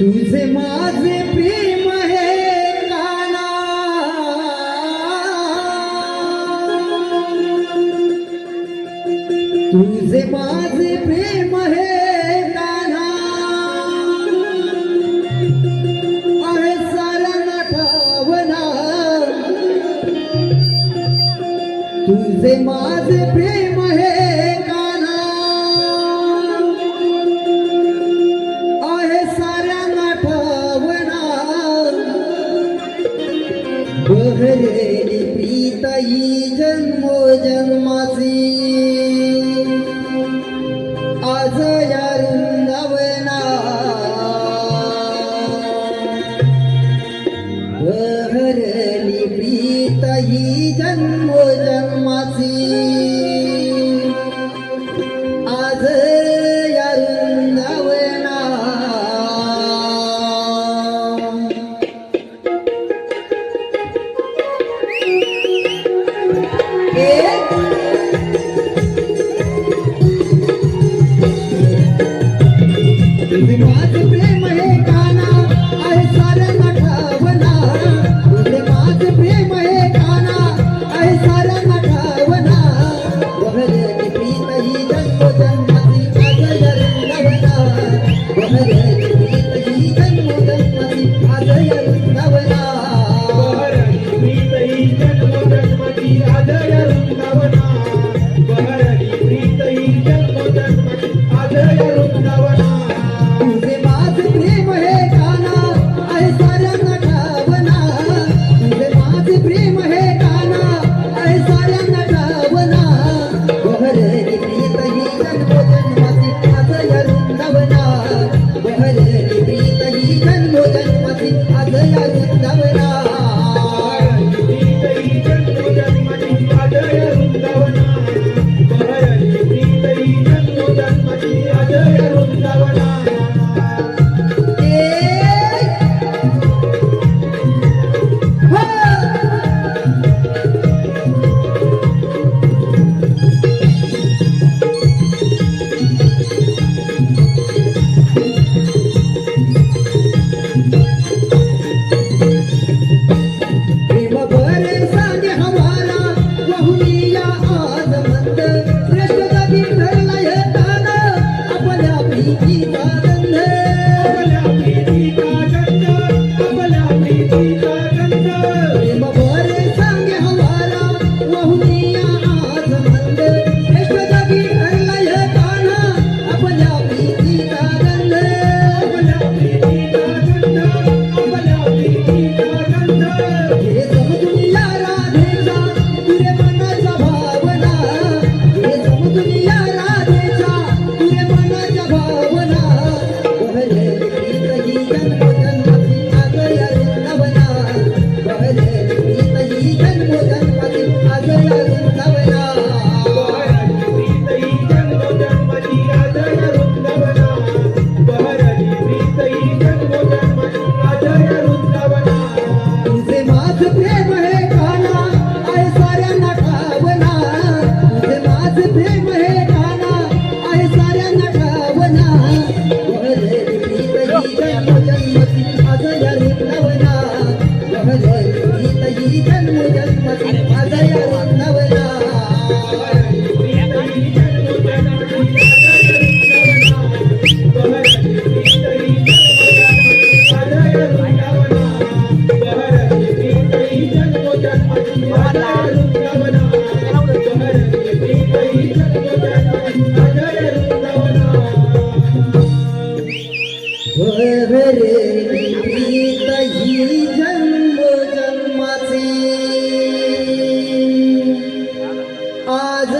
तुझे माझे प्रेम है काना, तुझे माझे प्रेम है काना, आहे साऱ्यांना ठावना, तुझे माझे प्रेम है काना, आहे साऱ्यांना ठावना, बहरेली प्रीत ही जन्मोजन्माची, आज या वृंदावना, बहरली प्रीत ही जन्मोजन्माची, आज या वृंदावना. तुझे माझे प्रेम है काना, आहे साऱ्यांना ठावना, तुझे माझे प्रेम है काना, आहे साऱ्यांना ठावना, बहरली प्रीत ही जन्मोजन्माची, आज या वृंदावना, बहरली प्रीत ही जन्मोजन्माची, आज या वृंदावना, बहरली प्रीत ही जन्मोजन्माची, आज या वृंदावना, बहरली प्रीत ही जन्मोजन्माची, आज या वृंदावना. तुझे माझे प्रेम है काना, आहे साऱ्यांना ठावना, तुझे माझे प्रेम है काना, आहे साऱ्यांना ठावना, बहरली प्रीत ही जन्मोजन्माची, आज या वृंदावना, बहरली प्रीत ही जन्मोजन्माची, आज या वृंदावना. बहरली प्रीत ही जन्मोजन्माची, आज या वृंदावना, बहरली प्रीत ही जन्मोजन्माची, आज या वृंदावना. प्रेम भरे सांगे हवाला, वाहुनिया आज मंद, श्रेष्ठ जागी ठरला येताना, आपल्या प्रीतीचा गंध, आपल्या प्रीतीचा गंध, आपल्या प्रीतीचा गंध. प्रेम भरे सांगे हवाला, वाहुनिया आज मंद, श्रेष्ठ जागी ठरला येताना, आपल्या प्रीतीचा गंध, आपल्या प्रीतीचा गंध, आपल्या प्रीतीचा गंध. हे समजून या राधेचा, तुझे मनाच्या भावना, हे समजून या राधेचा, तुझे मनाच्या भावना, बहरली प्रीत ही जन्मोजन्माची, आज या वृंदावना, बहरली प्रीत ही जन्मोजन्माची, आज या वृंदावना. बहरली प्रीत ही जन्मोजन्माची, आज या वृंदावना, बहरली प्रीत ही जन्मोजन्माची, आज या वृंदावना. तुझे माझे प्रेम है काना, आहे साऱ्यांना ठावना, तुझे माझे प्रेम है काना, आहे साऱ्यांना ठावना, बहरली प्रीत ही जन्मोजन्माची, आज या वृंदावना, बहरली प्रीत ही जन्मोजन्माची, आज या वृंदावना. बहरली प्रीत ही जन्मोजन्माची, आज या वृंदावना, बहरली प्रीत ही जन्मोजन्माची, आज या वृंदावना, बहरली प्रीत ही जन्मोजन्माची, आज या वृंदावना, बहरली प्रीत ही जन्मोजन्माची, आज या वृंदावना. बहरली प्रीत ही जन्मोजन्माची, आज